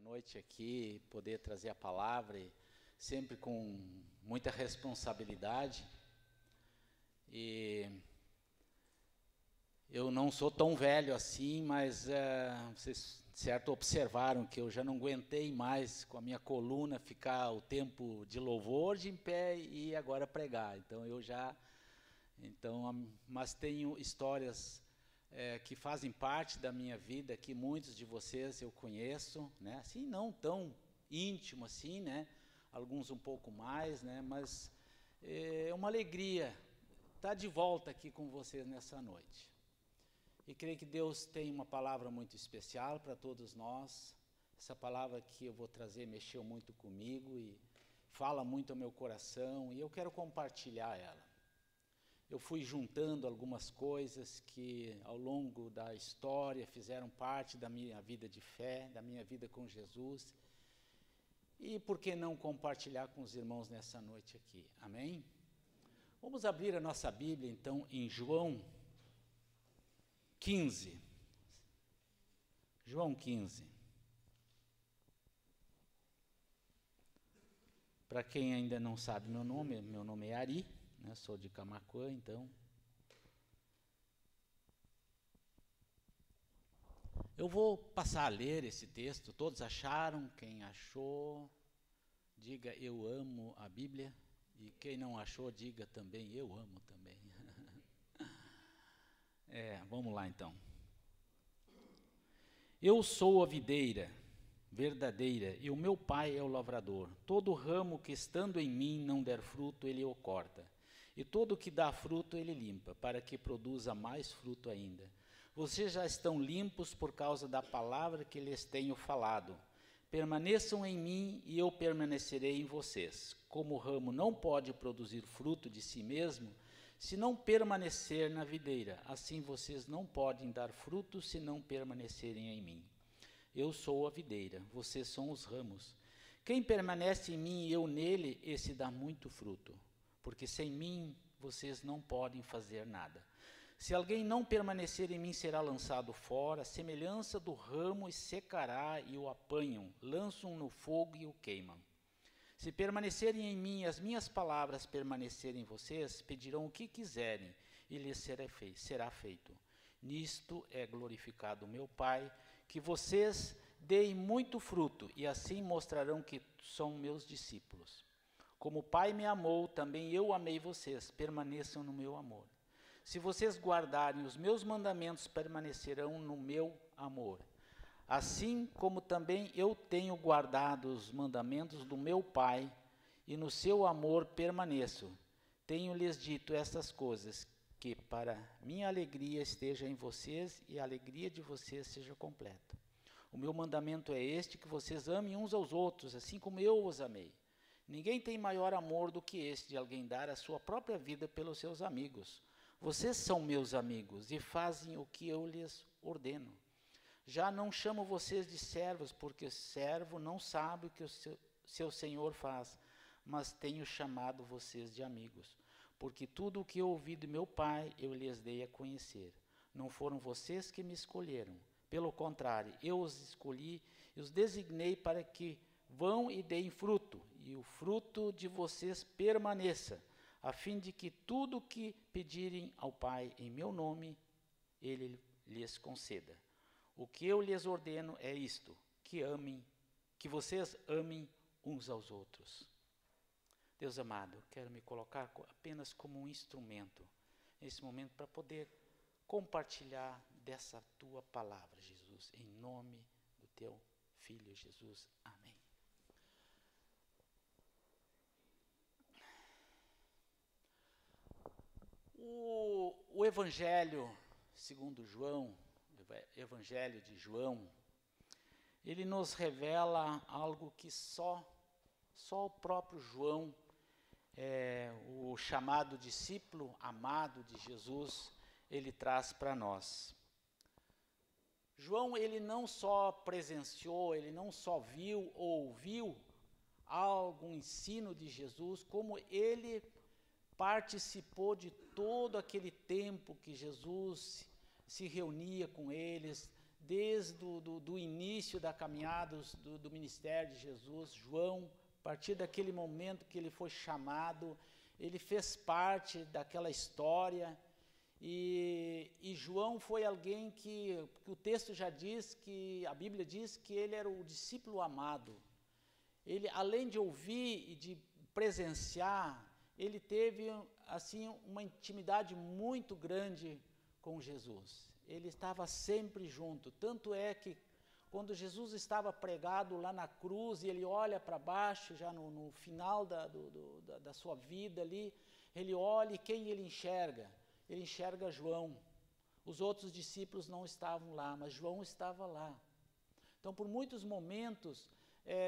noite aqui, poder trazer a palavra, e sempre com muita responsabilidade. E eu não sou tão velho assim, mas vocês, certo, observaram que eu já não aguentei mais com a minha coluna ficar o tempo de louvor de em pé e agora pregar. Mas tenho histórias que fazem parte da minha vida, que muitos de vocês eu conheço, né? Assim, não tão íntimo assim, né? Alguns um pouco mais, né? Mas é uma alegria estar de volta aqui com vocês nessa noite. E creio que Deus tem uma palavra muito especial para todos nós. Essa palavra que eu vou trazer mexeu muito comigo e fala muito ao meu coração, e eu quero compartilhar ela. Eu fui juntando algumas coisas que ao longo da história fizeram parte da minha vida de fé, da minha vida com Jesus. E por que não compartilhar com os irmãos nessa noite aqui? Amém? Vamos abrir a nossa Bíblia então em João 15. João 15. Para quem ainda não sabe meu nome é Ari, né? Sou de Camaquã, então. Eu vou passar a ler esse texto. Todos acharam? Quem achou, diga eu amo a Bíblia. E quem não achou, diga também eu amo também. Vamos lá então. Eu sou a videira verdadeira e o meu pai é o lavrador. Todo ramo que estando em mim não der fruto, ele o corta. E todo que dá fruto, ele limpa, para que produza mais fruto ainda. Vocês já estão limpos por causa da palavra que lhes tenho falado. Permaneçam em mim e eu permanecerei em vocês. Como o ramo não pode produzir fruto de si mesmo, se não permanecer na videira, assim vocês não podem dar fruto se não permanecerem em mim. Eu sou a videira, vocês são os ramos. Quem permanece em mim e eu nele, esse dá muito fruto, porque sem mim vocês não podem fazer nada. Se alguém não permanecer em mim, será lançado fora, semelhança do ramo, e secará, e o apanham, lançam no fogo e o queimam. Se permanecerem em mim e as minhas palavras permanecerem em vocês, pedirão o que quiserem, e lhes será feito. Nisto é glorificado o meu Pai, que vocês deem muito fruto, e assim mostrarão que são meus discípulos. Como o Pai me amou, também eu amei vocês, permaneçam no meu amor. Se vocês guardarem os meus mandamentos, permanecerão no meu amor. Assim como também eu tenho guardado os mandamentos do meu Pai, e no seu amor permaneço. Tenho-lhes dito estas coisas, que para minha alegria esteja em vocês, e a alegria de vocês seja completa. O meu mandamento é este, que vocês amem uns aos outros, assim como eu os amei. Ninguém tem maior amor do que este, de alguém dar a sua própria vida pelos seus amigos. Vocês são meus amigos e fazem o que eu lhes ordeno. Já não chamo vocês de servos, porque o servo não sabe o que o seu senhor faz, mas tenho chamado vocês de amigos, porque tudo o que eu ouvi do meu Pai eu lhes dei a conhecer. Não foram vocês que me escolheram, pelo contrário, eu os escolhi e os designei para que vão e deem fruto, e o fruto de vocês permaneça, a fim de que tudo o que pedirem ao Pai em meu nome, Ele lhes conceda. O que eu lhes ordeno é isto, que vocês amem uns aos outros. Deus amado, quero me colocar apenas como um instrumento, nesse momento, para poder compartilhar dessa tua palavra, Jesus, em nome do teu Filho Jesus. Amém. O Evangelho segundo João, o Evangelho de João, ele nos revela algo que só o próprio João, o chamado discípulo amado de Jesus, ele traz para nós. João, ele não só presenciou, ele não só viu ou ouviu algum ensino de Jesus, como ele participou de todo aquele tempo que Jesus se reunia com eles, desde do início da caminhada do ministério de Jesus. João, a partir daquele momento que ele foi chamado, ele fez parte daquela história, e João foi alguém que o texto já diz, que a Bíblia diz que ele era o discípulo amado. Ele, além de ouvir e de presenciar, ele teve assim uma intimidade muito grande com Jesus. Ele estava sempre junto, tanto é que quando Jesus estava pregado lá na cruz, e ele olha para baixo, já no final da sua vida ali, ele olha, e quem ele enxerga? Ele enxerga João. Os outros discípulos não estavam lá, mas João estava lá. Então, por muitos momentos,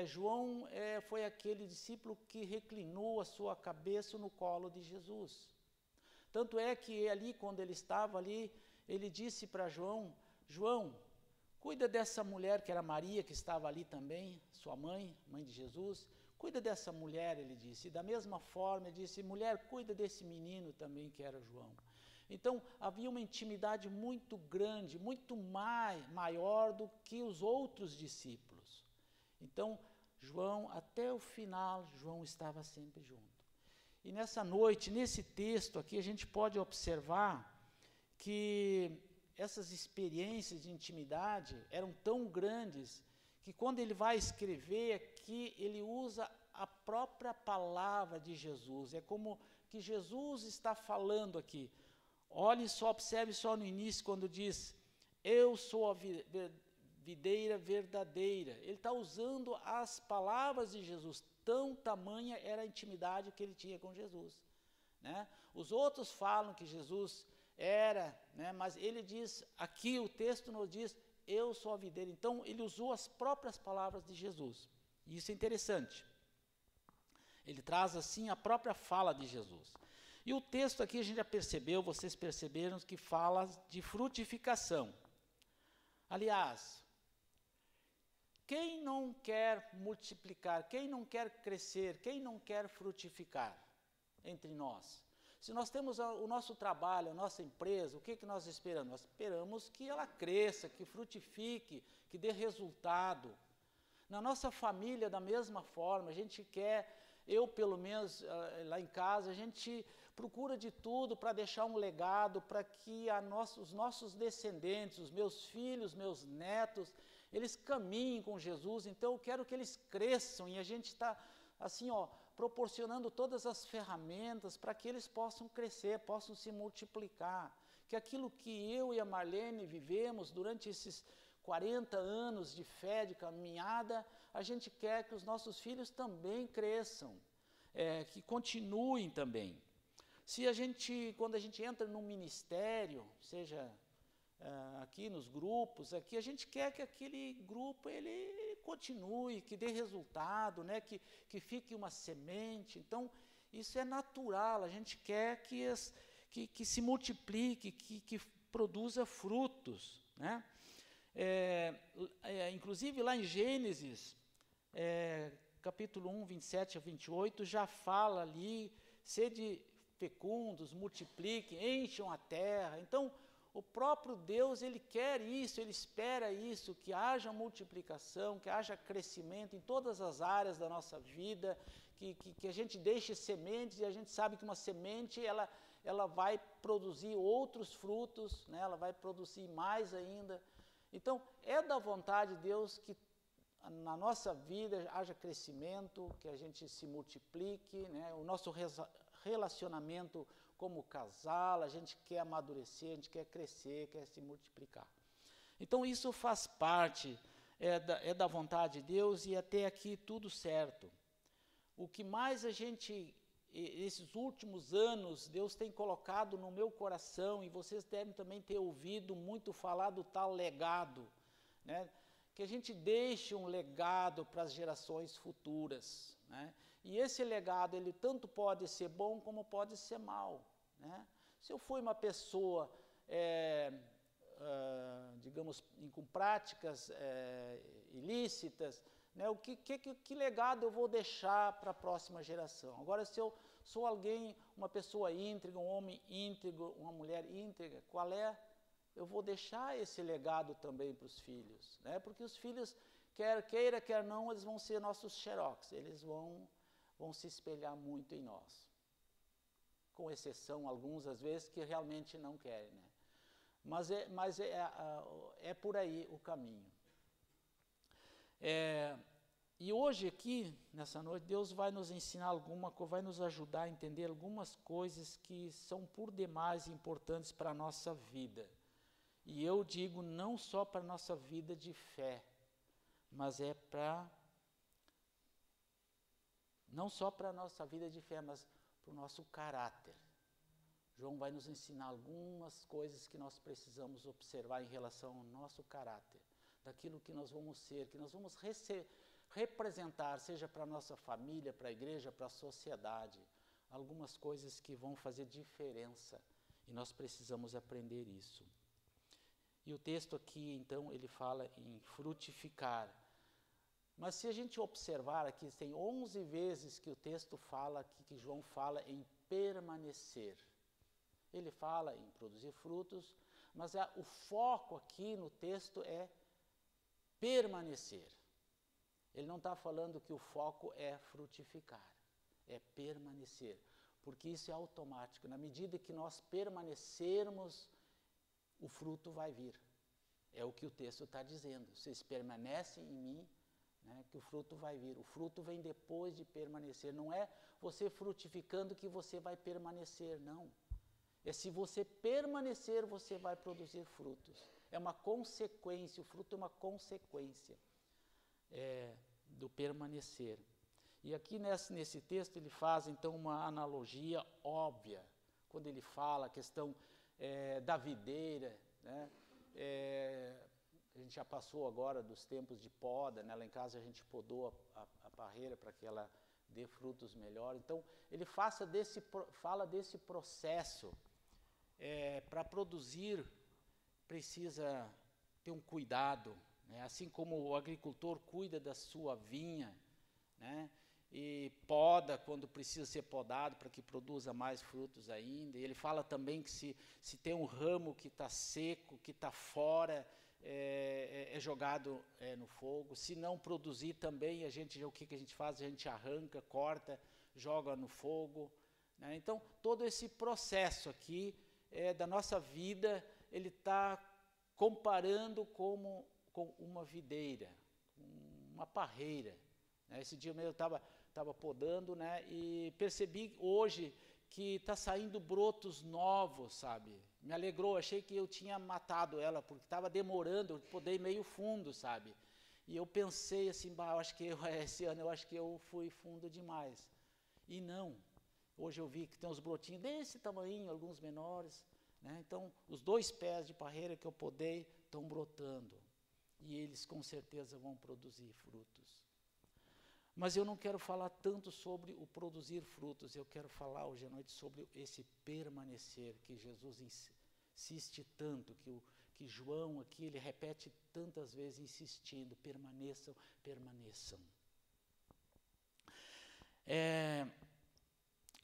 João foi aquele discípulo que reclinou a sua cabeça no colo de Jesus. Tanto é que ali, quando ele estava ali, ele disse para João, João, cuida dessa mulher, que era Maria, que estava ali também, sua mãe, mãe de Jesus, cuida dessa mulher, ele disse. E da mesma forma, ele disse, mulher, cuida desse menino também, que era João. Então, havia uma intimidade muito grande, muito maior do que os outros discípulos. Então, João, até o final, João estava sempre junto. E nessa noite, nesse texto aqui, a gente pode observar que essas experiências de intimidade eram tão grandes que quando ele vai escrever aqui, ele usa a própria palavra de Jesus. É como que Jesus está falando aqui. Olhe só, observe só no início, quando diz, eu sou a videira verdadeira. Ele está usando as palavras de Jesus. Tão tamanha era a intimidade que ele tinha com Jesus, né? Os outros falam que Jesus era, né? Mas ele diz, aqui o texto nos diz, eu sou a videira. Então, ele usou as próprias palavras de Jesus. E isso é interessante. Ele traz, assim, a própria fala de Jesus. E o texto aqui, a gente já percebeu, vocês perceberam, que fala de frutificação. Aliás, quem não quer multiplicar, quem não quer crescer, quem não quer frutificar entre nós? Se nós temos o nosso trabalho, a nossa empresa, o que nós esperamos? Nós esperamos que ela cresça, que frutifique, que dê resultado. Na nossa família, da mesma forma, a gente quer, eu pelo menos lá em casa, a gente procura de tudo para deixar um legado, para que os nossos descendentes, os meus filhos, meus netos, eles caminhem com Jesus. Então eu quero que eles cresçam, e a gente está assim, proporcionando todas as ferramentas para que eles possam crescer, possam se multiplicar. Que aquilo que eu e a Marlene vivemos durante esses 40 anos de fé, de caminhada, a gente quer que os nossos filhos também cresçam, que continuem também. Quando a gente entra num ministério, seja aqui nos grupos, aqui a gente quer que aquele grupo ele continue, que dê resultado, né? Que fique uma semente. Então, isso é natural, a gente quer que se multiplique, que produza frutos, né? Inclusive lá em Gênesis, capítulo 1, 27 a 28, já fala ali, sede fecundos, multipliquem, encham a terra. Então, o próprio Deus, ele quer isso, ele espera isso, que haja multiplicação, que haja crescimento em todas as áreas da nossa vida, que a gente deixe sementes, e a gente sabe que uma semente, ela vai produzir outros frutos, né? Ela vai produzir mais ainda. Então, é da vontade de Deus que na nossa vida haja crescimento, que a gente se multiplique, né? O nosso relacionamento como casal, a gente quer amadurecer, a gente quer crescer, quer se multiplicar. Então isso faz parte, da vontade de Deus, e até aqui tudo certo. O que mais esses últimos anos, Deus tem colocado no meu coração, e vocês devem também ter ouvido muito falar do tal legado, né? Que a gente deixe um legado para as gerações futuras, né? E esse legado, ele tanto pode ser bom como pode ser mal, né? Se eu fui uma pessoa, digamos, com práticas ilícitas, né, que legado eu vou deixar para a próxima geração? Agora, se eu sou alguém, uma pessoa íntegra, um homem íntegro, uma mulher íntegra, qual é eu vou deixar esse legado também para os filhos, né? Porque os filhos, quer queira, quer não, eles vão ser nossos xerox, eles vão se espelhar muito em nós. Com exceção, alguns, às vezes, que realmente não querem, né? Mas é por aí o caminho. E hoje aqui, nessa noite, Deus vai nos ensinar vai nos ajudar a entender algumas coisas que são por demais importantes para a nossa vida. E eu digo não só para a nossa vida de fé, mas não só para a nossa vida de fé, mas para o nosso caráter. João vai nos ensinar algumas coisas que nós precisamos observar em relação ao nosso caráter, daquilo que nós vamos ser, que nós vamos representar, seja para a nossa família, para a igreja, para a sociedade, algumas coisas que vão fazer diferença, e nós precisamos aprender isso. E o texto aqui, então, ele fala em frutificar. Mas se a gente observar aqui, tem 11 vezes que o texto fala, que João fala em permanecer. Ele fala em produzir frutos, mas o foco aqui no texto é permanecer. Ele não está falando que o foco é frutificar, é permanecer, porque isso é automático. Na medida que nós permanecermos, o fruto vai vir. É o que o texto está dizendo. Vocês permanecem em mim, né, que o fruto vai vir. O fruto vem depois de permanecer. Não é você frutificando que você vai permanecer, não. É se você permanecer, você vai produzir frutos. É uma consequência, o fruto é uma consequência do permanecer. E aqui nesse texto ele faz então uma analogia óbvia, quando ele fala a questão da videira, né? A gente já passou agora dos tempos de poda, né? Lá em casa a gente podou a parreira para que ela dê frutos melhores. Então ele fala desse processo. Para produzir precisa ter um cuidado, né? Assim como o agricultor cuida da sua vinha, né? E poda quando precisa ser podado para que produza mais frutos ainda. E ele fala também que se tem um ramo que está seco, que está fora, é jogado no fogo. Se não produzir também, o que a gente faz? A gente arranca, corta, joga no fogo, né? Então, todo esse processo aqui da nossa vida, ele está comparando com uma videira, uma parreira, né? Esse dia mesmo eu estava podando, né? E percebi hoje que está saindo brotos novos, sabe? Me alegrou, achei que eu tinha matado ela, porque estava demorando, eu podei meio fundo, sabe? E eu pensei assim, eu acho que esse ano eu acho que eu fui fundo demais. E não. Hoje eu vi que tem uns brotinhos desse tamanho, alguns menores, né? Então, os 2 pés de parreira que eu podei estão brotando. E eles com certeza vão produzir frutos. Mas eu não quero falar tanto sobre o produzir frutos, eu quero falar hoje à noite sobre esse permanecer, que Jesus insiste tanto, que João aqui ele repete tantas vezes insistindo, permaneçam, permaneçam.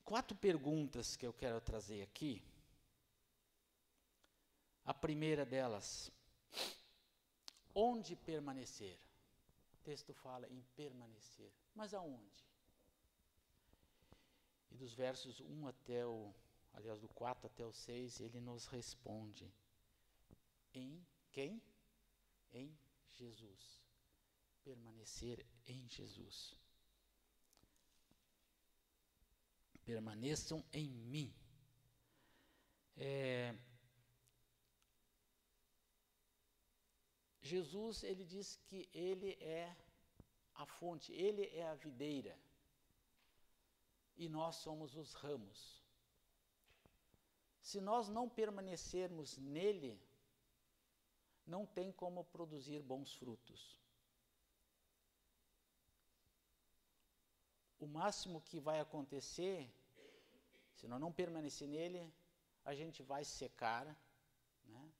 4 perguntas que eu quero trazer aqui. A primeira delas, onde permanecer? O texto fala em permanecer, mas aonde? E dos versos 1 do 4 até o 6, ele nos responde, em quem? Em Jesus. Permanecer em Jesus. Permaneçam em mim. Jesus, ele diz que ele é a fonte, ele é a videira. E nós somos os ramos. Se nós não permanecermos nele, não tem como produzir bons frutos. O máximo que vai acontecer, se nós não permanecer nele, a gente vai secar, né?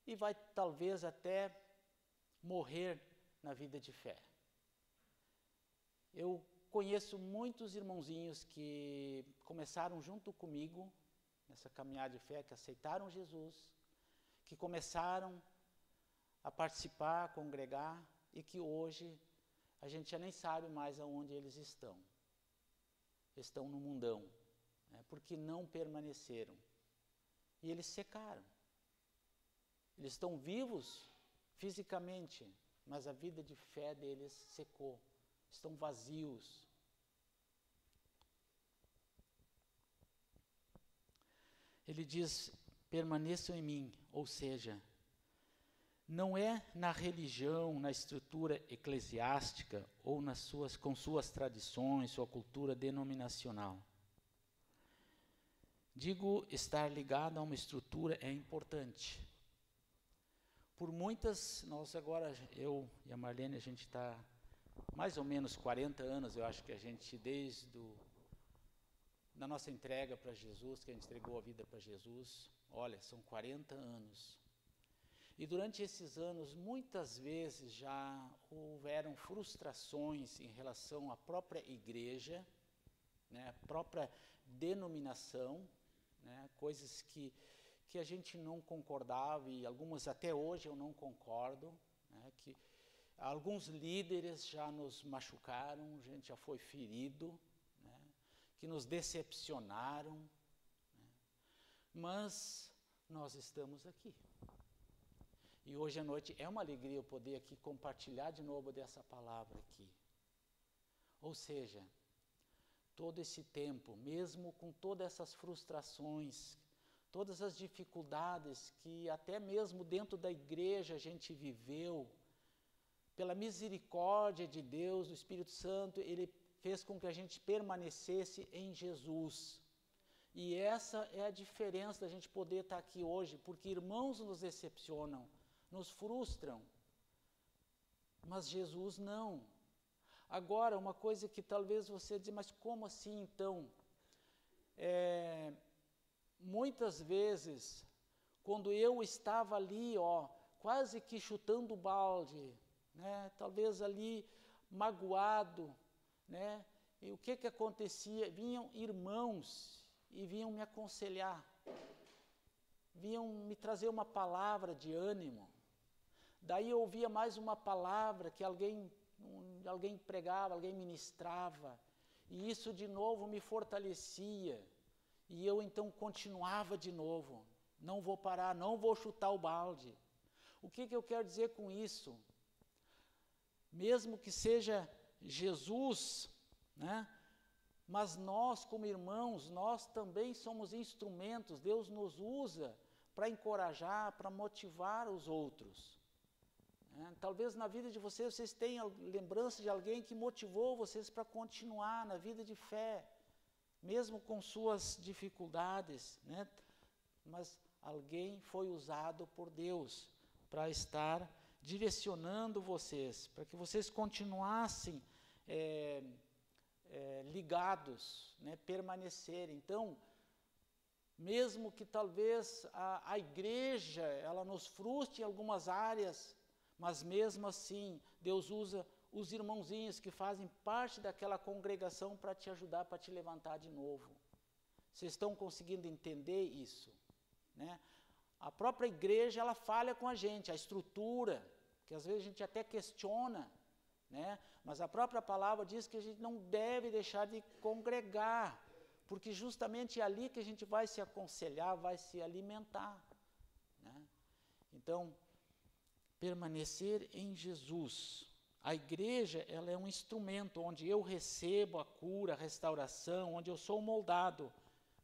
E vai talvez até morrer na vida de fé. Eu conheço muitos irmãozinhos que começaram junto comigo nessa caminhada de fé, que aceitaram Jesus, que começaram a participar, a congregar, e que hoje a gente já nem sabe mais aonde eles estão. Estão no mundão, né, porque não permaneceram. E eles secaram. Eles estão vivos fisicamente, mas a vida de fé deles secou. Estão vazios. Ele diz, permaneçam em mim, ou seja, não é na religião, na estrutura eclesiástica ou com suas tradições, sua cultura denominacional. Digo, estar ligado a uma estrutura é importante. Por muitas, nós agora, eu e a Marlene, a gente está mais ou menos 40 anos, eu acho que a gente, da nossa entrega para Jesus, que a gente entregou a vida para Jesus, olha, são 40 anos. E durante esses anos, muitas vezes já houveram frustrações em relação à própria igreja, né, à própria denominação, né, coisas que a gente não concordava, e algumas até hoje eu não concordo, né, que alguns líderes já nos machucaram, a gente já foi ferido, né, que nos decepcionaram, né, mas nós estamos aqui. E hoje à noite é uma alegria eu poder aqui compartilhar de novo dessa palavra aqui. Ou seja, todo esse tempo, mesmo com todas essas frustrações, todas as dificuldades que até mesmo dentro da igreja a gente viveu, pela misericórdia de Deus, do Espírito Santo, Ele fez com que a gente permanecesse em Jesus. E essa é a diferença da gente poder estar aqui hoje, porque irmãos nos decepcionam, nos frustram, mas Jesus não. Agora, uma coisa que talvez você diga, mas como assim então? Muitas vezes, quando eu estava ali, quase que chutando o balde, né, talvez ali magoado, né, e o que acontecia? Vinham irmãos e vinham me aconselhar, vinham me trazer uma palavra de ânimo. Daí eu ouvia mais uma palavra que alguém pregava, alguém ministrava, e isso de novo me fortalecia, e eu então continuava de novo, não vou parar, não vou chutar o balde. O que eu quero dizer com isso? Mesmo que seja Jesus, né, mas nós como irmãos, nós também somos instrumentos, Deus nos usa para encorajar, para motivar os outros. Talvez na vida de vocês tenham lembrança de alguém que motivou vocês para continuar na vida de fé, mesmo com suas dificuldades, né? Mas alguém foi usado por Deus para estar direcionando vocês, para que vocês continuassem ligados, né? Permanecerem. Então, mesmo que talvez a igreja ela nos frustre em algumas áreas, mas mesmo assim, Deus usa os irmãozinhos que fazem parte daquela congregação para te ajudar, para te levantar de novo. Vocês estão conseguindo entender isso, né? A própria igreja, ela falha com a gente, a estrutura, que às vezes a gente até questiona, né? Mas a própria palavra diz que a gente não deve deixar de congregar, porque justamente é ali que a gente vai se aconselhar, vai se alimentar, né? Então, permanecer em Jesus. A igreja, ela é um instrumento onde eu recebo a cura, a restauração, onde eu sou moldado.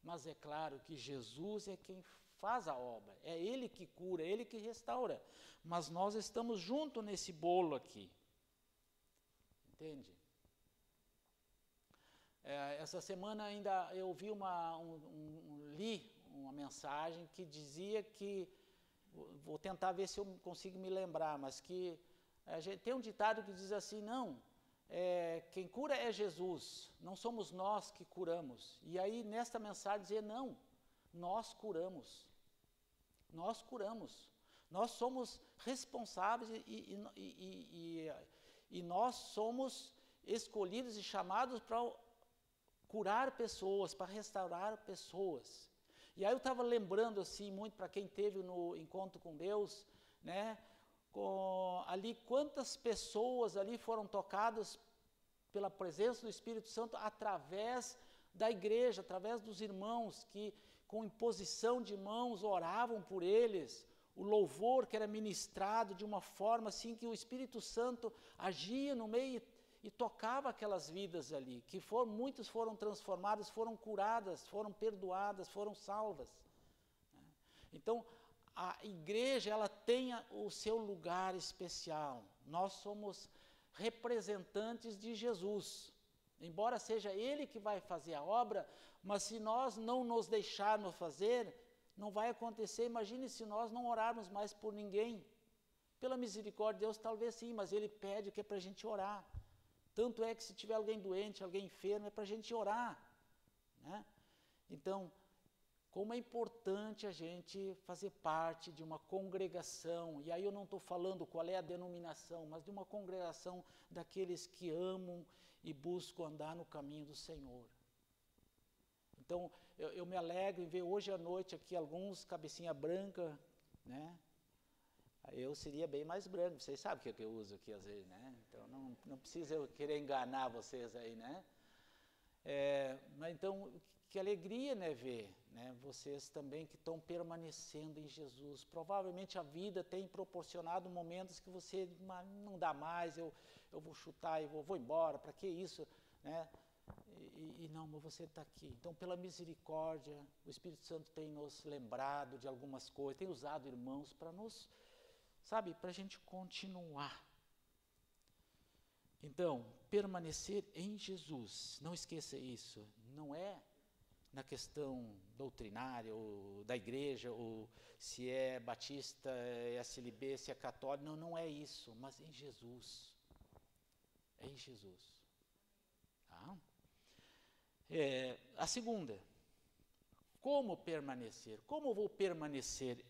Mas é claro que Jesus é quem faz a obra, é Ele que cura, é Ele que restaura. Mas nós estamos juntos nesse bolo aqui. Entende? Essa semana ainda eu vi li uma mensagem que dizia que, vou tentar ver se eu consigo me lembrar, mas que tem um ditado que diz assim, não, quem cura é Jesus, não somos nós que curamos. E aí nesta mensagem dizia, não, nós curamos, nós somos responsáveis e nós somos escolhidos e chamados para curar pessoas, para restaurar pessoas. E aí eu estava lembrando assim muito para quem teve no encontro com Deus, né? Ali quantas pessoas ali foram tocadas pela presença do Espírito Santo através da igreja, através dos irmãos que com imposição de mãos oravam por eles, o louvor que era ministrado de uma forma assim que o Espírito Santo agia no meio e tocava aquelas vidas ali, que muitos foram transformadas, foram curadas, foram perdoadas, foram salvas. Então, a igreja, ela tem o seu lugar especial. Nós somos representantes de Jesus. Embora seja Ele que vai fazer a obra, mas se nós não nos deixarmos fazer, não vai acontecer. Imagine se nós não orarmos mais por ninguém. Pela misericórdia de Deus, talvez sim, mas Ele pede que é para a gente orar. Tanto é que se tiver alguém doente, alguém enfermo, é para a gente orar, né? Então, como é importante a gente fazer parte de uma congregação, e aí eu não estou falando qual é a denominação, mas de uma congregação daqueles que amam e buscam andar no caminho do Senhor. Então, eu me alegro em ver hoje à noite aqui alguns cabecinha branca, né? Eu seria bem mais branco, vocês sabem o que eu uso aqui às vezes, né? Então não precisa eu querer enganar vocês aí, né? Mas então, que alegria, né, ver, né, vocês também que estão permanecendo em Jesus. Provavelmente a vida tem proporcionado momentos que você não dá mais, eu vou chutar e vou embora, para que isso, né? E não, mas você está aqui. Então, pela misericórdia, o Espírito Santo tem nos lembrado de algumas coisas, tem usado irmãos para nos, sabe, para a gente continuar. Então, permanecer em Jesus, não esqueça isso, não é na questão doutrinária, ou da igreja, ou se é batista, é SLB, se é católico, não é isso, mas em Jesus. É em Jesus. Tá? A segunda, como permanecer? Como eu vou permanecer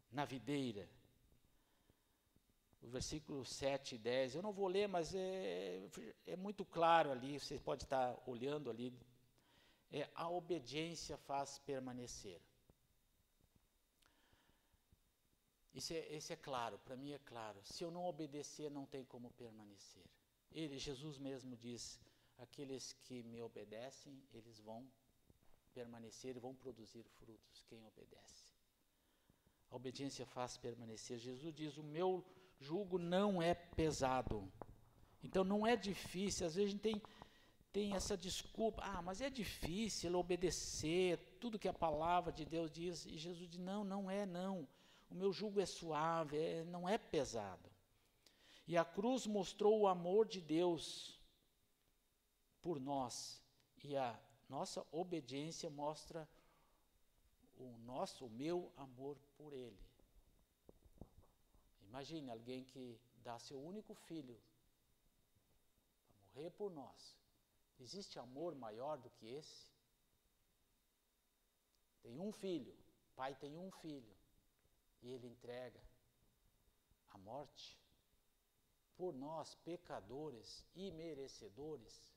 na videira? O versículo 7 e 10, eu não vou ler, mas é muito claro ali, você pode estar olhando ali. A obediência faz permanecer. Esse é claro, para mim é claro. Se eu não obedecer, não tem como permanecer. Jesus mesmo diz, aqueles que me obedecem, eles vão permanecer e vão produzir frutos, quem obedece. A obediência faz permanecer. Jesus diz, o meu jugo não é pesado. Então não é difícil, às vezes a gente tem essa desculpa, mas é difícil obedecer tudo que a palavra de Deus diz, e Jesus diz, não é, o meu jugo é suave, não é pesado. E a cruz mostrou o amor de Deus por nós, e a nossa obediência mostra o meu amor por Ele. Imagine alguém que dá seu único filho para morrer por nós. Existe amor maior do que esse? Tem um filho, o pai tem um filho, e ele entrega a morte por nós, pecadores e merecedores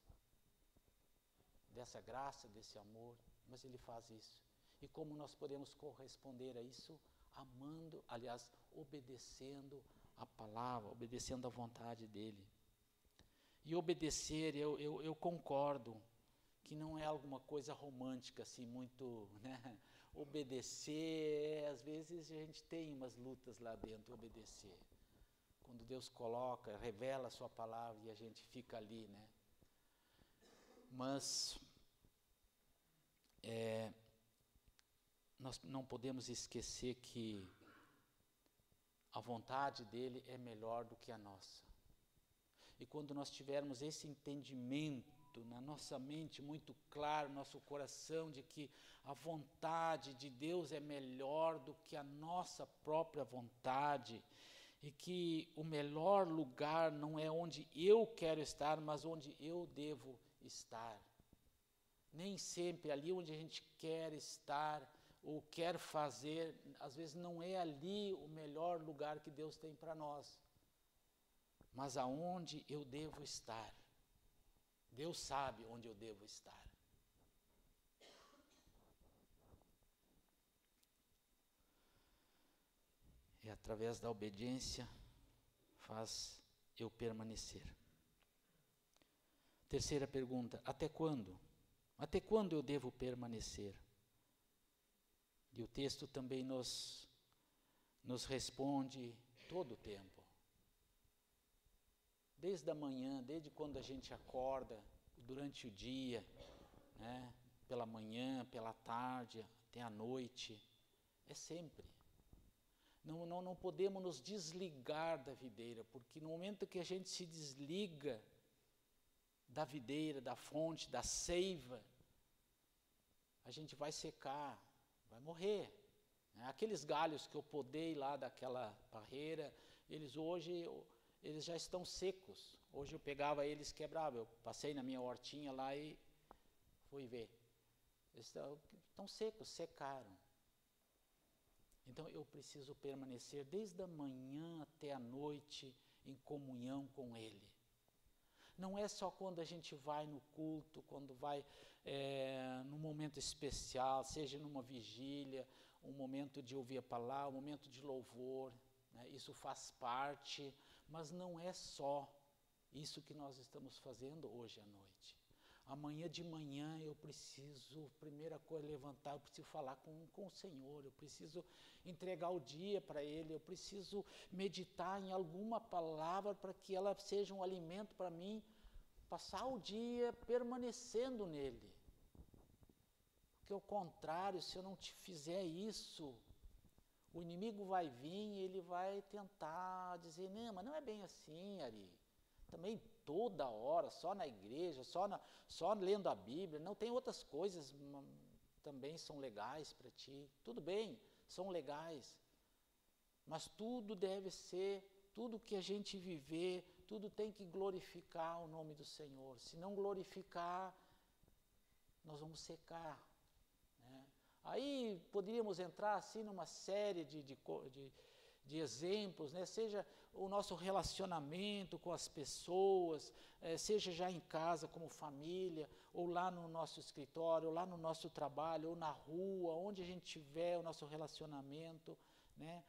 dessa graça, desse amor, mas ele faz isso. E como nós podemos corresponder a isso? Amando, aliás, obedecendo a palavra, obedecendo a vontade dele. E obedecer, eu concordo que não é alguma coisa romântica, assim, muito, né? Obedecer, às vezes a gente tem umas lutas lá dentro, obedecer. Quando Deus coloca, revela a sua palavra e a gente fica ali, né? Mas nós não podemos esquecer que a vontade dele é melhor do que a nossa. E quando nós tivermos esse entendimento na nossa mente muito claro, nosso coração, de que a vontade de Deus é melhor do que a nossa própria vontade, e que o melhor lugar não é onde eu quero estar, mas onde eu devo estar. Nem sempre ali onde a gente quer estar ou quer fazer, às vezes não é ali o melhor lugar que Deus tem para nós. Mas aonde eu devo estar. Deus sabe onde eu devo estar. através da obediência, faz eu permanecer. Terceira pergunta, até quando? Até quando eu devo permanecer? E o texto também nos responde todo o tempo. Desde a manhã, desde quando a gente acorda, durante o dia, né, pela manhã, pela tarde, até a noite, é sempre. Não podemos nos desligar da videira, porque no momento que a gente se desliga da videira, da fonte, da seiva, a gente vai secar, vai morrer. Aqueles galhos que eu podei lá daquela parreira, eles já estão secos. Hoje eu pegava eles, quebrava. Eu passei na minha hortinha lá e fui ver. Eles estão secos, secaram. Então eu preciso permanecer desde a manhã até a noite em comunhão com Ele. Não é só quando a gente vai no culto, quando vai num momento especial, seja numa vigília, um momento de ouvir a palavra, um momento de louvor, né? Isso faz parte, mas não é só isso que nós estamos fazendo hoje à noite. Amanhã de manhã eu preciso, primeira coisa, levantar, eu preciso falar com o Senhor, eu preciso entregar o dia para Ele, eu preciso meditar em alguma palavra para que ela seja um alimento para mim, passar o dia permanecendo nele. Porque ao contrário, se eu não te fizer isso, o inimigo vai vir e ele vai tentar dizer, não, mas não é bem assim, Ari. Também toda hora, só na igreja, só lendo a Bíblia, não tem outras coisas também são legais para ti. Tudo bem, são legais, mas tudo deve ser, tudo que a gente viver, tudo tem que glorificar o nome do Senhor. Se não glorificar, nós vamos secar. Né? Aí poderíamos entrar assim numa série de exemplos, né? Seja o nosso relacionamento com as pessoas, seja já em casa como família, ou lá no nosso escritório, ou lá no nosso trabalho, ou na rua, onde a gente tiver o nosso relacionamento, né?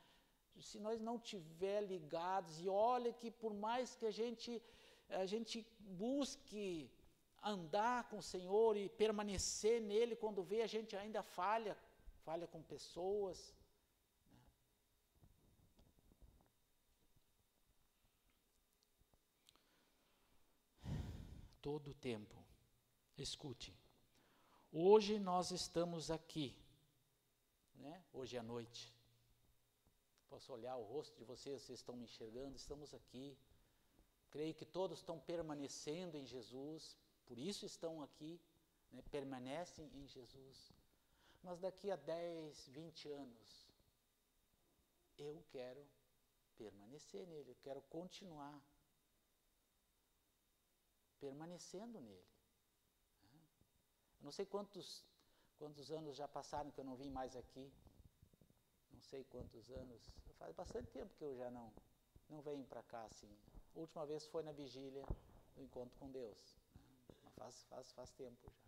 Se nós não tiver ligados, e olha que por mais que a gente busque andar com o Senhor e permanecer nele, quando vê a gente ainda falha com pessoas, todo o tempo. Escute, hoje nós estamos aqui, né? Hoje à noite. Posso olhar o rosto de vocês estão me enxergando, estamos aqui. Creio que todos estão permanecendo em Jesus, por isso estão aqui, né? Permanecem em Jesus. Mas daqui a 10, 20 anos, eu quero permanecer nele, eu quero continuar permanecendo nele. Eu não sei quantos anos já passaram que eu não vim mais aqui. Não sei quantos anos. Faz bastante tempo que eu já não venho para cá assim. A última vez foi na vigília do encontro com Deus. Mas faz tempo já.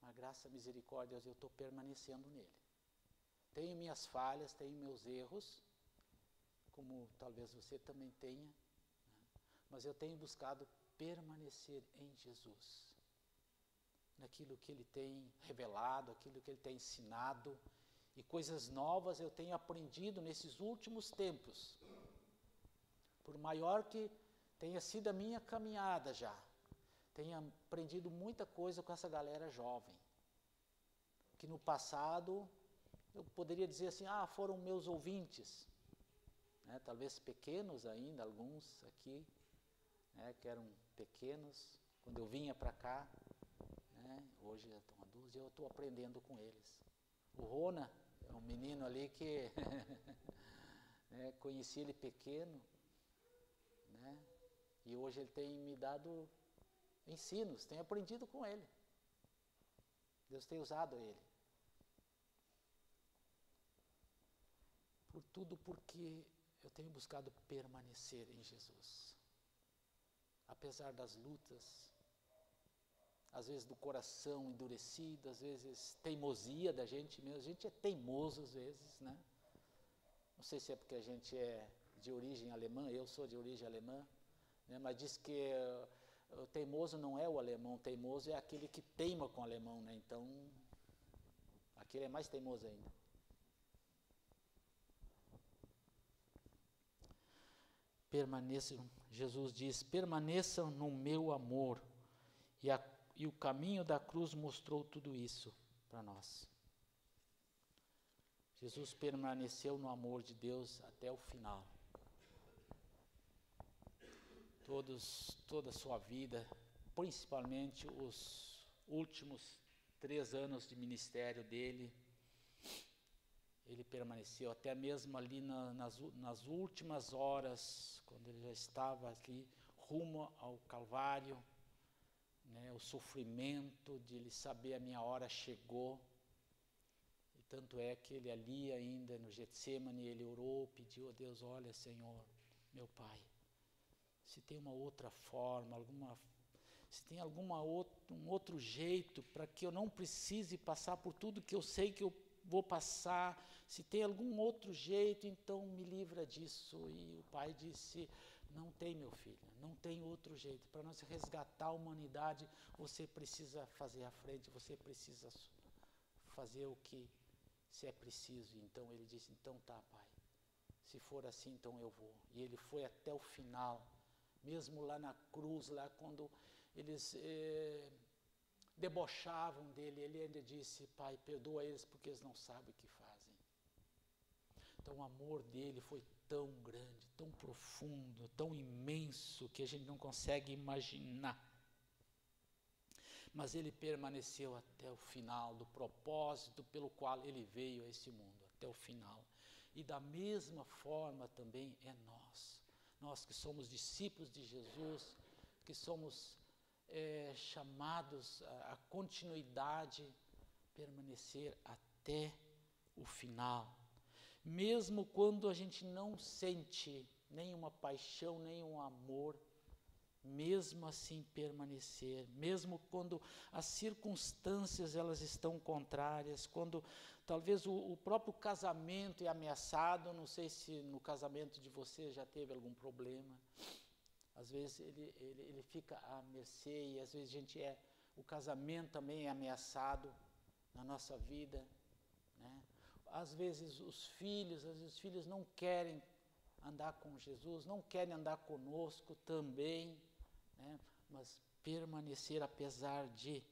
Mas graças à misericórdia eu estou permanecendo nele. Tenho minhas falhas, tenho meus erros, como talvez você também tenha. Mas eu tenho buscado permanecer em Jesus, naquilo que Ele tem revelado, aquilo que Ele tem ensinado, e coisas novas eu tenho aprendido nesses últimos tempos. Por maior que tenha sido a minha caminhada já, tenho aprendido muita coisa com essa galera jovem, que no passado eu poderia dizer assim, foram meus ouvintes, né? Talvez pequenos ainda, alguns aqui, né, que eram pequenos, quando eu vinha para cá, né, hoje já estão adultos e eu estou aprendendo com eles. O Rona é um menino ali que né, conheci ele pequeno, né, e hoje ele tem me dado ensinos, tenho aprendido com ele. Deus tem usado ele. Por tudo porque eu tenho buscado permanecer em Jesus. Apesar das lutas, às vezes do coração endurecido, às vezes teimosia da gente mesmo, a gente é teimoso às vezes, né? não sei se é porque a gente é de origem alemã, eu sou de origem alemã, né, mas diz que o teimoso não é o alemão, o teimoso é aquele que teima com o alemão, né, então aquele é mais teimoso ainda. Permaneçam, Jesus diz, permaneçam no meu amor, e o caminho da cruz mostrou tudo isso para nós. Jesus permaneceu no amor de Deus até o final. Toda a sua vida, principalmente os últimos 3 anos de ministério dele, ele permaneceu até mesmo ali nas últimas horas, quando ele já estava ali rumo ao Calvário, né, o sofrimento de ele saber a minha hora chegou. E tanto é que ele ali ainda no Getsemane, ele orou, pediu a Deus, olha Senhor, meu Pai, se tem uma outra forma, se tem um outro jeito para que eu não precise passar por tudo que eu sei que eu vou passar, se tem algum outro jeito, então me livra disso. E o pai disse, não tem, meu filho, não tem outro jeito. Para nós resgatar a humanidade, você precisa fazer a frente, você precisa fazer o que se é preciso. Então ele disse, então tá, pai, se for assim, então eu vou. E ele foi até o final, mesmo lá na cruz, lá quando eles debochavam dele, ele ainda disse, pai, perdoa eles porque eles não sabem o que fazem. Então o amor dele foi tão grande, tão profundo, tão imenso, que a gente não consegue imaginar. Mas ele permaneceu até o final do propósito pelo qual ele veio a esse mundo, até o final. E da mesma forma também é nós que somos discípulos de Jesus, que somos chamados a continuidade, permanecer até o final. Mesmo quando a gente não sente nenhuma paixão, nenhum amor, mesmo assim permanecer, mesmo quando as circunstâncias elas estão contrárias, quando talvez o próprio casamento é ameaçado, não sei se no casamento de você já teve algum problema, às vezes ele fica à mercê, e às vezes o casamento também é ameaçado na nossa vida, né? Às vezes os filhos não querem andar com Jesus, não querem andar conosco também, né? Mas permanecer apesar de,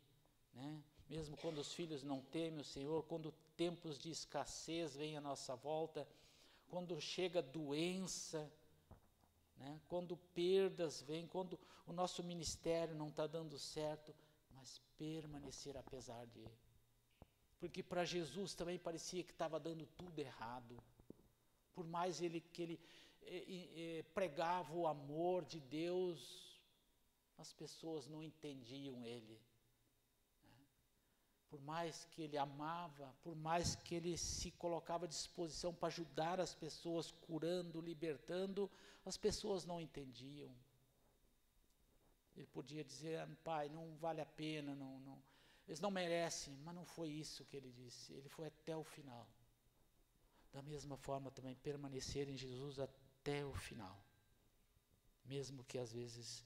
né? Mesmo quando os filhos não temem o Senhor, quando tempos de escassez vêm à nossa volta, quando chega doença, né? Quando perdas vêm, quando o nosso ministério não está dando certo, mas permanecer apesar de. Porque para Jesus também parecia que estava dando tudo errado. Por mais que ele pregava o amor de Deus, as pessoas não entendiam ele. Por mais que ele amava, por mais que ele se colocava à disposição para ajudar as pessoas, curando, libertando, as pessoas não entendiam. Ele podia dizer, pai, não vale a pena, eles não merecem, mas não foi isso que ele disse, ele foi até o final. Da mesma forma também permanecer em Jesus até o final. Mesmo que às vezes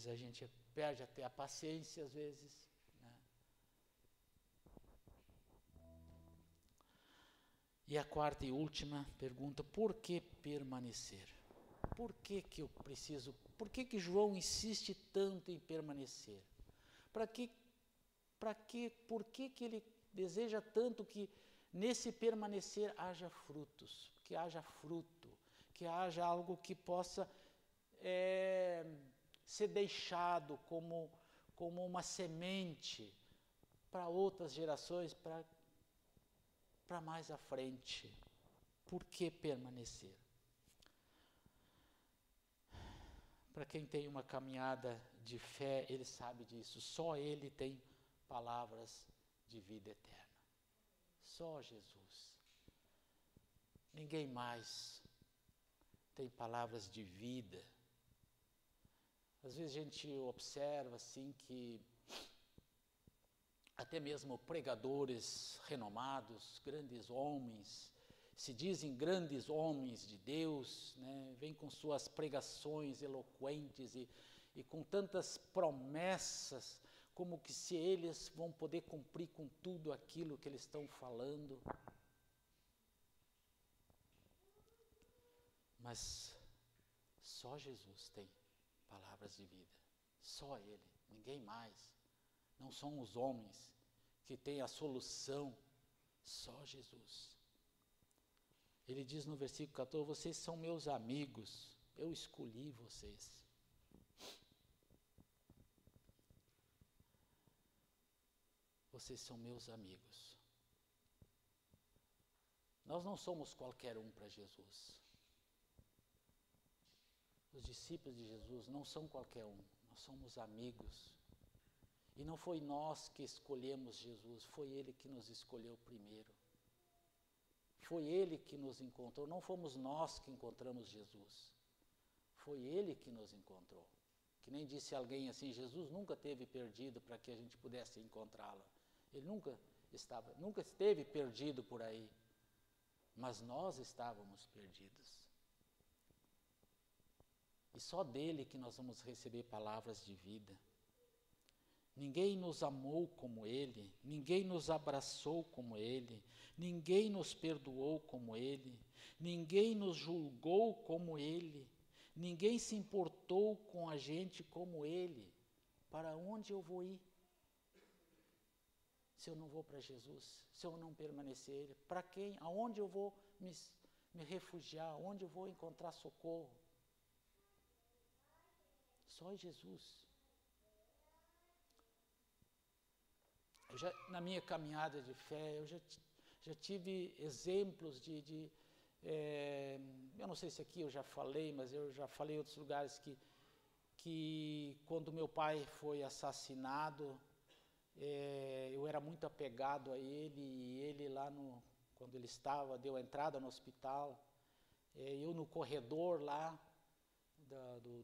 a gente perde até a paciência, às vezes, né? E a quarta e última pergunta, por que permanecer? Por que João insiste tanto em permanecer? Por que ele deseja tanto que nesse permanecer haja frutos, que haja fruto, que haja algo que possa ser deixado como uma semente para outras gerações, para mais à frente? Por que permanecer? Para quem tem uma caminhada de fé, ele sabe disso. Só ele tem palavras de vida eterna. Só Jesus. Ninguém mais tem palavras de vida. Às vezes a gente observa assim que até mesmo pregadores renomados, grandes homens, se dizem grandes homens de Deus, né? Vêm com suas pregações eloquentes e com tantas promessas, como que se eles vão poder cumprir com tudo aquilo que eles estão falando. Mas só Jesus tem palavras de vida, só Ele, ninguém mais. Não são os homens que têm a solução, só Jesus. Ele diz no versículo 14, vocês são meus amigos, eu escolhi vocês. Vocês são meus amigos. Nós não somos qualquer um para Jesus. Os discípulos de Jesus não são qualquer um, nós somos amigos. E não foi nós que escolhemos Jesus, foi Ele que nos escolheu primeiro. Foi Ele que nos encontrou, não fomos nós que encontramos Jesus. Foi Ele que nos encontrou. Que nem disse alguém assim, Jesus nunca esteve perdido para que a gente pudesse encontrá-lo. Ele nunca esteve perdido por aí. Mas nós estávamos perdidos. E só dele que nós vamos receber palavras de vida. Ninguém nos amou como Ele, ninguém nos abraçou como Ele, ninguém nos perdoou como Ele, ninguém nos julgou como Ele, ninguém se importou com a gente como Ele. Para onde eu vou ir? Se eu não vou para Jesus, se eu não permanecer Ele, para quem? Aonde eu vou me refugiar? Onde eu vou encontrar socorro? Só Jesus. Na minha caminhada de fé, eu já tive exemplos eu não sei se aqui eu já falei, mas eu já falei em outros lugares que quando meu pai foi assassinado, eu era muito apegado a ele, e ele lá quando ele deu a entrada no hospital, eu no corredor lá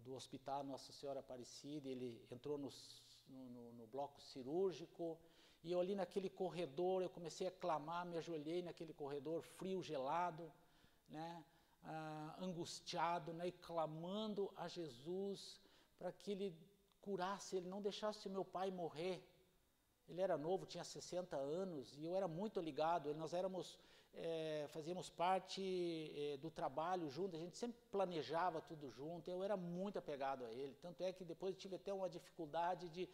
do hospital Nossa Senhora Aparecida, ele entrou no bloco cirúrgico, e eu ali naquele corredor, eu comecei a clamar, me ajoelhei naquele corredor frio, gelado, né, angustiado, né, e clamando a Jesus para que Ele curasse, Ele não deixasse o meu pai morrer. Ele era novo, tinha 60 anos, e eu era muito ligado, nós fazíamos parte do trabalho junto, a gente sempre planejava tudo junto, eu era muito apegado a ele, tanto é que depois eu tive até uma dificuldade de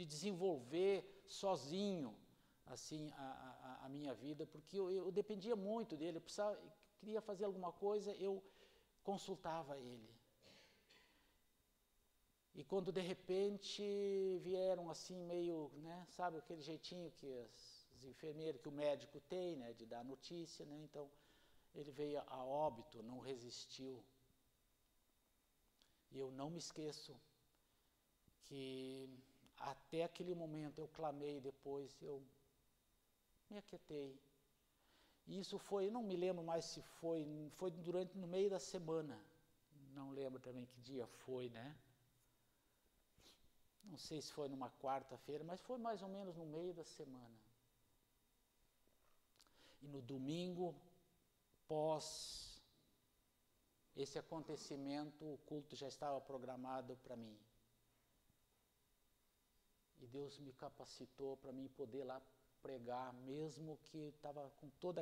desenvolver sozinho, assim, a minha vida, porque eu dependia muito dele, eu queria fazer alguma coisa, eu consultava ele. E quando de repente vieram assim meio, né, sabe aquele jeitinho que as enfermeiras, que o médico tem, né, de dar notícia, né, então ele veio a óbito, não resistiu. E eu não me esqueço que até aquele momento eu clamei, depois eu me aquietei. E isso foi, não me lembro mais se foi no meio da semana, não lembro também que dia foi, né? Não sei se foi numa quarta-feira, mas foi mais ou menos no meio da semana. E no domingo, pós esse acontecimento, o culto já estava programado para mim. E Deus me capacitou para mim poder lá pregar, mesmo que estava com todo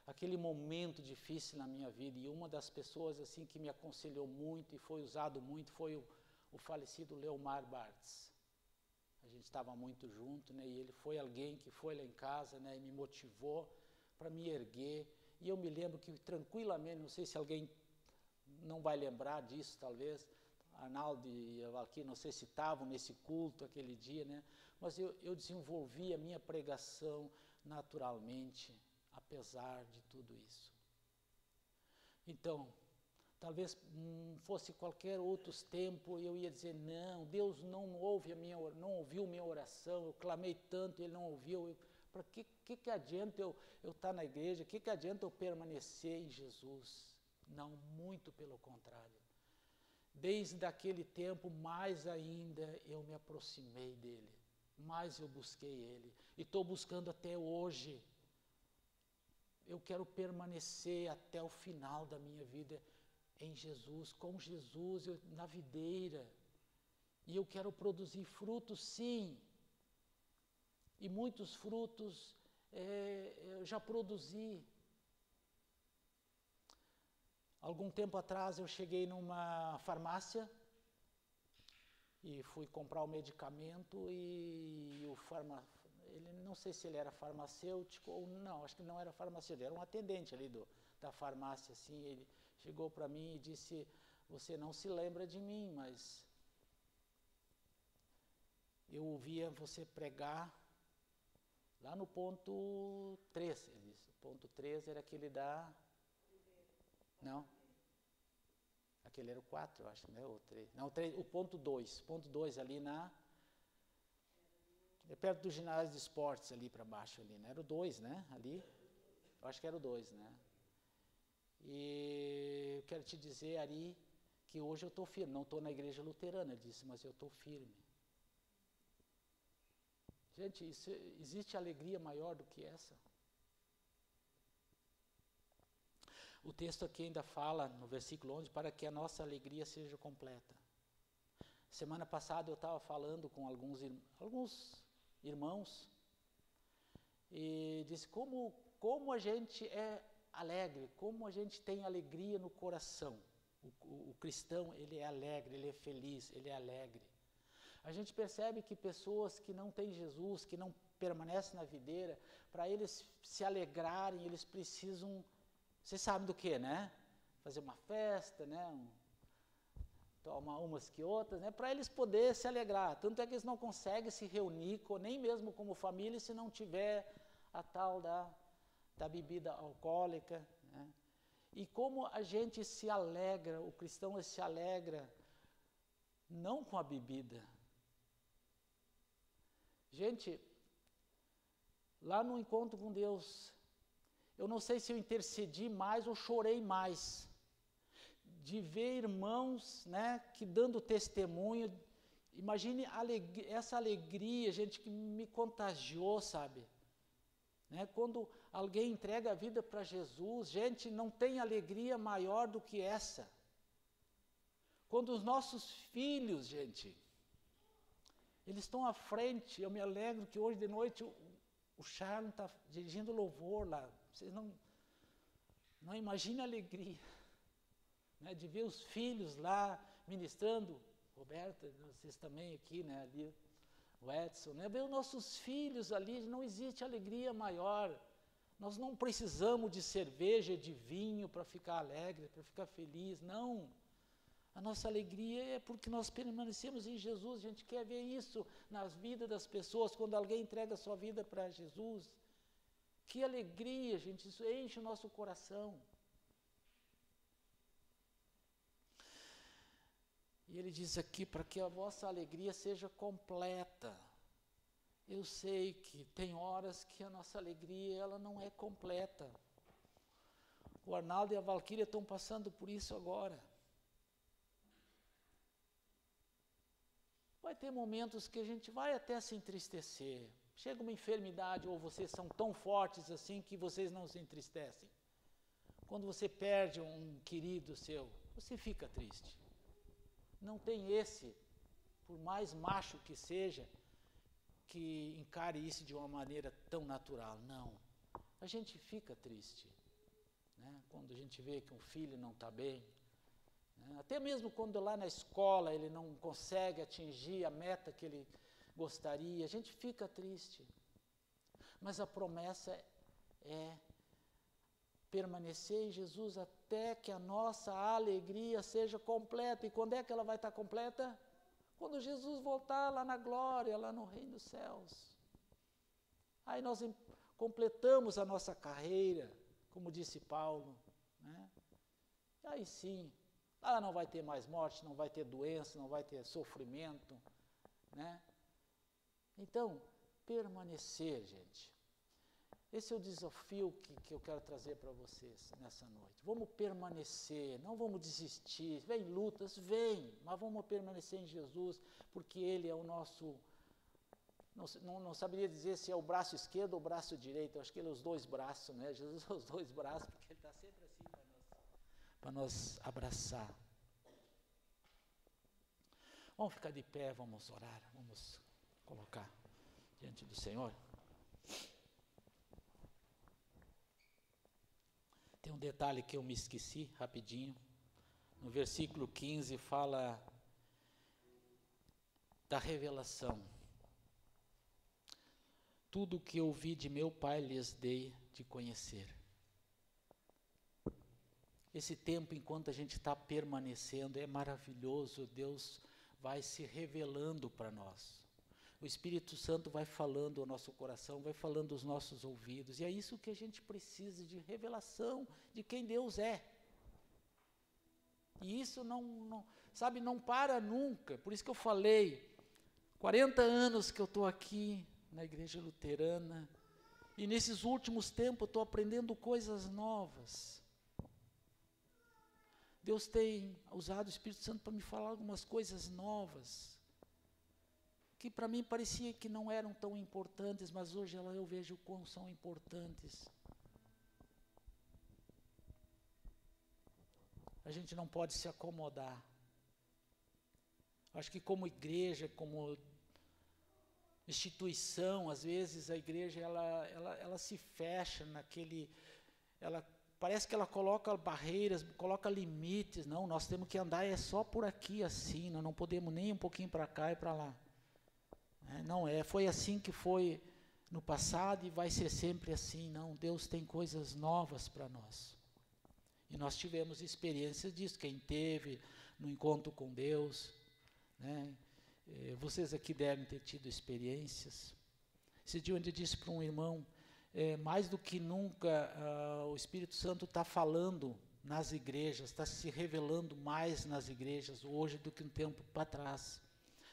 aquele momento difícil na minha vida. E uma das pessoas assim que me aconselhou muito e foi usado muito foi o falecido Leomar Bartz. A gente estava muito junto, né, e ele foi alguém que foi lá em casa, né, e me motivou para me erguer. E eu me lembro que tranquilamente, não sei se alguém não vai lembrar disso, talvez, Arnaldo e eu aqui, não sei se estavam nesse culto aquele dia, né, mas eu desenvolvi a minha pregação naturalmente, apesar de tudo isso. Então, talvez fosse qualquer outros tempos, eu ia dizer, não, Deus não ouviu minha oração, eu clamei tanto, Ele não ouviu. Para que adianta eu estar na igreja? Que adianta eu permanecer em Jesus? Não, muito pelo contrário. Desde aquele tempo, mais ainda, eu me aproximei dEle. mais eu busquei Ele. E estou buscando até hoje. Eu quero permanecer até o final da minha vida em Jesus, com Jesus, na videira. E eu quero produzir frutos, sim. E muitos frutos eu já produzi. Algum tempo atrás eu cheguei numa farmácia e fui comprar o medicamento e ele não sei se ele era farmacêutico ou não, acho que não era farmacêutico, era um atendente ali da farmácia, assim, ele chegou para mim e disse, você não se lembra de mim, mas eu ouvia você pregar lá no ponto 3, ele disse, o ponto 3 era aquele Não. Aquele era o 4, eu acho, né? O 3. Não, o ponto 2. Ponto 2 ali é perto do ginásio de esportes ali para baixo ali, né? Era o 2, né? Ali. Eu acho que era o 2, né? E eu quero te dizer, Ari, que hoje eu estou firme. Não estou na igreja luterana, ele disse, mas eu estou firme. Gente, existe alegria maior do que essa? O texto aqui ainda fala, no versículo 11, para que a nossa alegria seja completa. Semana passada eu estava falando com alguns irmãos e disse como a gente é alegre, como a gente tem alegria no coração. O cristão, ele é alegre, ele é feliz, ele é alegre. A gente percebe que pessoas que não têm Jesus, que não permanecem na videira, para eles se alegrarem, eles precisam... Vocês sabem do que, né? Fazer uma festa, né? Tomar umas que outras, né? Para eles poderem se alegrar. Tanto é que eles não conseguem se reunir, nem mesmo como família, se não tiver a tal da bebida alcoólica, né? E como a gente se alegra, o cristão se alegra, não com a bebida. Gente, lá no encontro com Deus, eu não sei se eu intercedi mais ou chorei mais de ver irmãos, né, que dando testemunho. Imagine essa alegria, gente, que me contagiou, sabe? Né, quando alguém entrega a vida para Jesus, gente, não tem alegria maior do que essa. Quando os nossos filhos, gente, eles estão à frente, eu me alegro que hoje de noite o Charles está dirigindo louvor lá. Vocês não imaginam a alegria, né, de ver os filhos lá ministrando. Roberta, vocês também aqui, né, ali, o Edson, né, ver os nossos filhos ali, não existe alegria maior. Nós não precisamos de cerveja, de vinho para ficar alegre, para ficar feliz, não. A nossa alegria é porque nós permanecemos em Jesus. A gente quer ver isso nas vidas das pessoas, quando alguém entrega a sua vida para Jesus. Que alegria, gente, isso enche o nosso coração. E ele diz aqui, para que a vossa alegria seja completa. Eu sei que tem horas que a nossa alegria ela não é completa. O Arnaldo e a Valquíria estão passando por isso agora. Vai ter momentos que a gente vai até se entristecer. Chega uma enfermidade ou vocês são tão fortes assim que vocês não se entristecem. Quando você perde um querido seu, você fica triste. Não tem esse, por mais macho que seja, que encare isso de uma maneira tão natural. Não. A gente fica triste, né? Quando a gente vê que um filho não está bem. Até mesmo quando lá na escola ele não consegue atingir a meta que ele gostaria, a gente fica triste. Mas a promessa é permanecer em Jesus até que a nossa alegria seja completa. E quando é que ela vai estar completa? Quando Jesus voltar lá na glória, lá no reino dos céus. Aí nós completamos a nossa carreira, como disse Paulo, né? E aí sim, lá não vai ter mais morte, não vai ter doença, não vai ter sofrimento, né? Então, permanecer, gente. Esse é o desafio que eu quero trazer para vocês nessa noite. Vamos permanecer, não vamos desistir. Vem lutas, vem, mas vamos permanecer em Jesus, porque Ele é o não saberia dizer se é o braço esquerdo ou o braço direito. Eu acho que ele é os dois braços, né? Jesus é os dois braços, porque ele está sempre assim para nos abraçar. Vamos ficar de pé, vamos orar, vamos colocar diante do Senhor. Tem um detalhe que eu me esqueci rapidinho. No versículo 15 fala da revelação. Tudo o que ouvi de meu Pai lhes dei de conhecer. Esse tempo, enquanto a gente está permanecendo, é maravilhoso. Deus vai se revelando para nós. O Espírito Santo vai falando ao nosso coração, vai falando aos nossos ouvidos. E é isso que a gente precisa, de revelação de quem Deus é. E isso não para nunca. Por isso que eu falei, 40 anos que eu estou aqui na igreja luterana, e nesses últimos tempos eu estou aprendendo coisas novas. Deus tem usado o Espírito Santo para me falar algumas coisas novas, que para mim parecia que não eram tão importantes, mas hoje eu vejo o quão são importantes. A gente não pode se acomodar. Acho que como igreja, como instituição, às vezes a igreja ela se fecha naquele, parece que ela coloca barreiras, coloca limites. Não, nós temos que andar só por aqui assim, nós não podemos nem um pouquinho para cá e para lá. Não é, foi assim que foi no passado e vai ser sempre assim. Não, Deus tem coisas novas para nós. E nós tivemos experiências disso, quem teve no encontro com Deus, né? Vocês aqui devem ter tido experiências. Esse dia eu disse para um irmão, mais do que nunca o Espírito Santo está falando nas igrejas, está se revelando mais nas igrejas hoje do que um tempo para trás.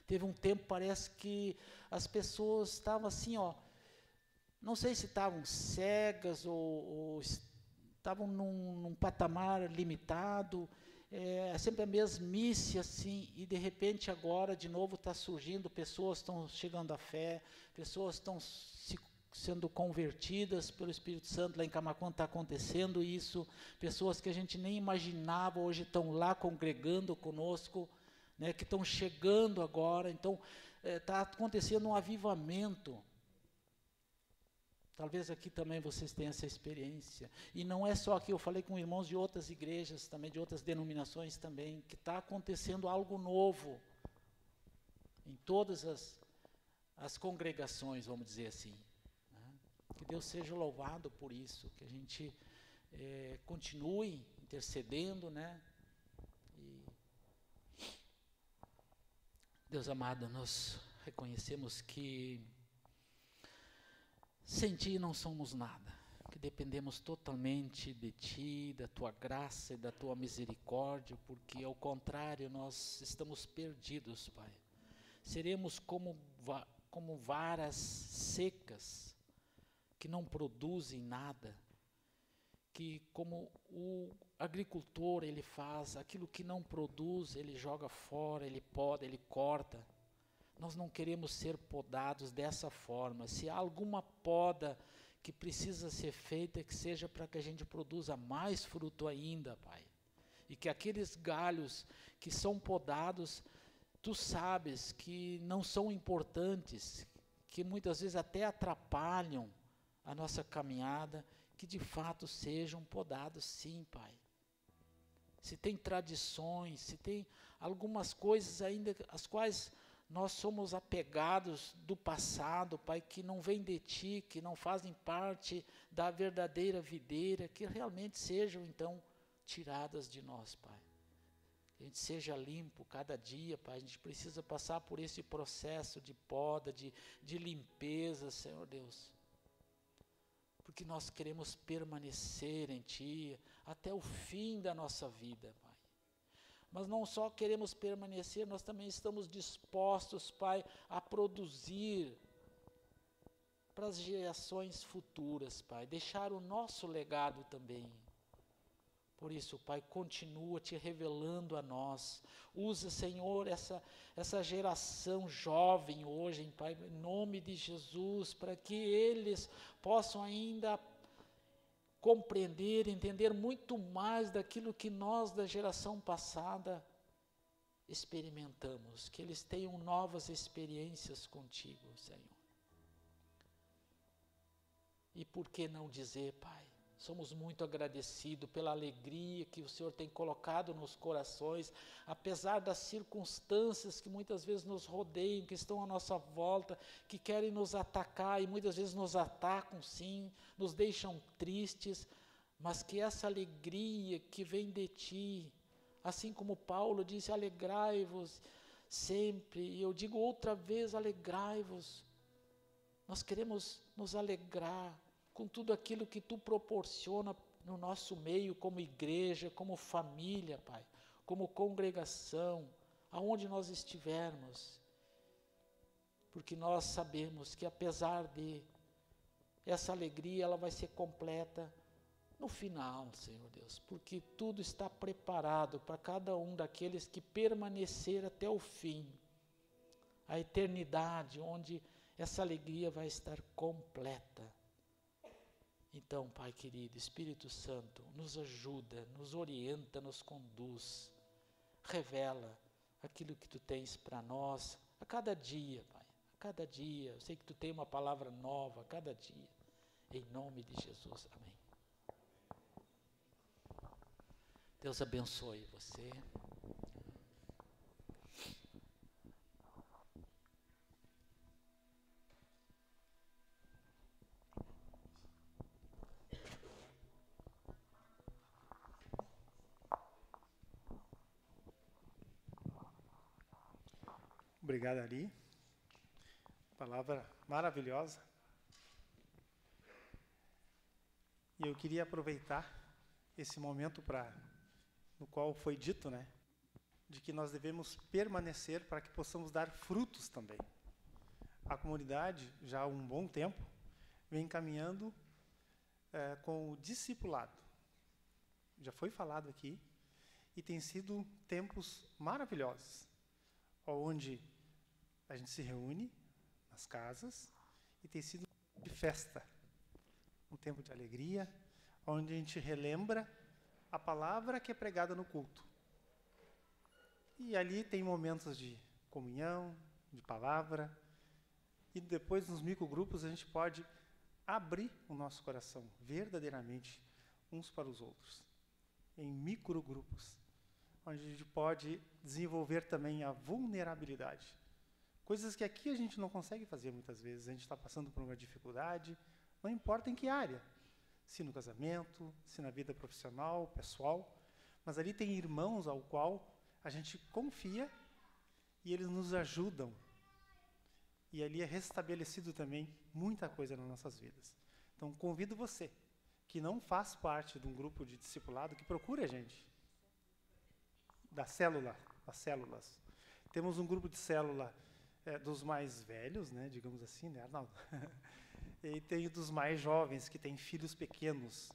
Teve um tempo, parece que as pessoas estavam assim, não sei se estavam cegas ou estavam num patamar limitado, sempre a mesmice assim, e de repente agora de novo está surgindo, pessoas estão chegando à fé, pessoas estão sendo convertidas pelo Espírito Santo. Lá em Camaquã está acontecendo isso, pessoas que a gente nem imaginava hoje estão lá congregando conosco, né, que estão chegando agora. Então está acontecendo um avivamento. Talvez aqui também vocês tenham essa experiência. E não é só aqui, eu falei com irmãos de outras igrejas também, de outras denominações também, que está acontecendo algo novo em todas as congregações, vamos dizer assim. Né? Que Deus seja louvado por isso, que a gente continue intercedendo, né? E Deus amado, nós reconhecemos que sem Ti não somos nada, que dependemos totalmente de Ti, da Tua graça e da Tua misericórdia, porque ao contrário nós estamos perdidos, Pai. Seremos como varas secas, que não produzem nada, que como o agricultor ele faz, aquilo que não produz ele joga fora, ele poda, ele corta. Nós não queremos ser podados dessa forma. Se há alguma poda que precisa ser feita, que seja para que a gente produza mais fruto ainda, Pai. E que aqueles galhos que são podados, Tu sabes que não são importantes, que muitas vezes até atrapalham a nossa caminhada, que de fato sejam podados sim, Pai. Se tem tradições, se tem algumas coisas ainda as quais nós somos apegados do passado, Pai, que não vêm de Ti, que não fazem parte da verdadeira videira, que realmente sejam, então, tiradas de nós, Pai. Que a gente seja limpo cada dia, Pai. A gente precisa passar por esse processo de poda, de limpeza, Senhor Deus. Porque nós queremos permanecer em Ti até o fim da nossa vida, Pai. Mas não só queremos permanecer, nós também estamos dispostos, Pai, a produzir para as gerações futuras, Pai. Deixar o nosso legado também. Por isso, Pai, continua te revelando a nós. Usa, Senhor, essa geração jovem hoje, Pai, em nome de Jesus, para que eles possam ainda compreender, entender muito mais daquilo que nós da geração passada experimentamos, que eles tenham novas experiências contigo, Senhor. E por que não dizer, Pai, somos muito agradecidos pela alegria que o Senhor tem colocado nos corações, apesar das circunstâncias que muitas vezes nos rodeiam, que estão à nossa volta, que querem nos atacar e muitas vezes nos atacam sim, nos deixam tristes, mas que essa alegria que vem de Ti, assim como Paulo disse, alegrai-vos sempre, e eu digo outra vez, alegrai-vos. Nós queremos nos alegrar com tudo aquilo que Tu proporciona no nosso meio, como igreja, como família, Pai, como congregação, aonde nós estivermos. Porque nós sabemos que apesar de essa alegria, ela vai ser completa no final, Senhor Deus, porque tudo está preparado para cada um daqueles que permanecer até o fim, a eternidade, onde essa alegria vai estar completa. Então, Pai querido, Espírito Santo, nos ajuda, nos orienta, nos conduz, revela aquilo que Tu tens para nós, a cada dia, Pai, a cada dia. Eu sei que Tu tem uma palavra nova a cada dia, em nome de Jesus, amém. Deus abençoe você. Obrigado, Ari. Palavra maravilhosa. E eu queria aproveitar esse momento no qual foi dito, né, de que nós devemos permanecer para que possamos dar frutos também. A comunidade, já há um bom tempo, vem caminhando com o discipulado. Já foi falado aqui, e tem sido tempos maravilhosos, onde a gente se reúne nas casas e tem sido um tempo de festa, um tempo de alegria, onde a gente relembra a palavra que é pregada no culto. E ali tem momentos de comunhão, de palavra, e depois nos microgrupos a gente pode abrir o nosso coração verdadeiramente uns para os outros, em microgrupos, onde a gente pode desenvolver também a vulnerabilidade. Coisas que aqui a gente não consegue fazer muitas vezes. A gente está passando por uma dificuldade, não importa em que área. Se no casamento, se na vida profissional, pessoal. Mas ali tem irmãos ao qual a gente confia e eles nos ajudam. E ali é restabelecido também muita coisa nas nossas vidas. Então, convido você, que não faz parte de um grupo de discipulado, que procure a gente. Das células. Temos um grupo de célula dos mais velhos, né, digamos assim, né, Arnaldo? E tem dos mais jovens, que têm filhos pequenos.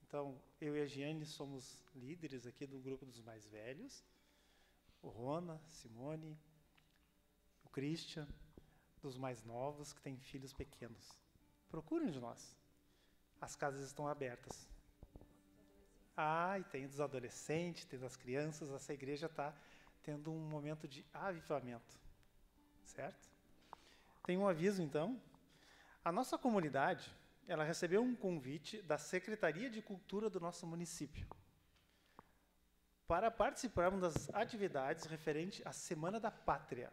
Então, eu e a Giane somos líderes aqui do grupo dos mais velhos. O Rona, Simone, o Christian, dos mais novos, que têm filhos pequenos. Procurem de nós. As casas estão abertas. E tem dos adolescentes, tem das crianças. Essa igreja está tendo um momento de avivamento. Certo? Tem um aviso, então. A nossa comunidade, ela recebeu um convite da Secretaria de Cultura do nosso município para participarmos das atividades referentes à Semana da Pátria,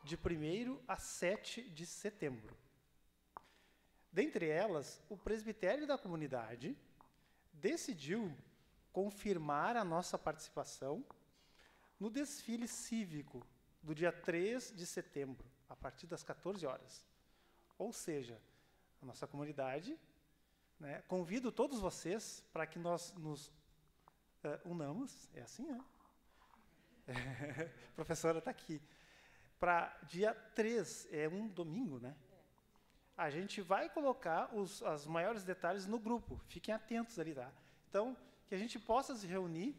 de 1º a 7 de setembro. Dentre elas, o presbitério da comunidade decidiu confirmar a nossa participação no desfile cívico do dia 3 de setembro, a partir das 14 horas. Ou seja, a nossa comunidade, né, convido todos vocês para que nós nos unamos, é assim, né? A professora está aqui. Para dia 3, é um domingo, né? A gente vai colocar os maiores detalhes no grupo, fiquem atentos ali, tá? Então, que a gente possa se reunir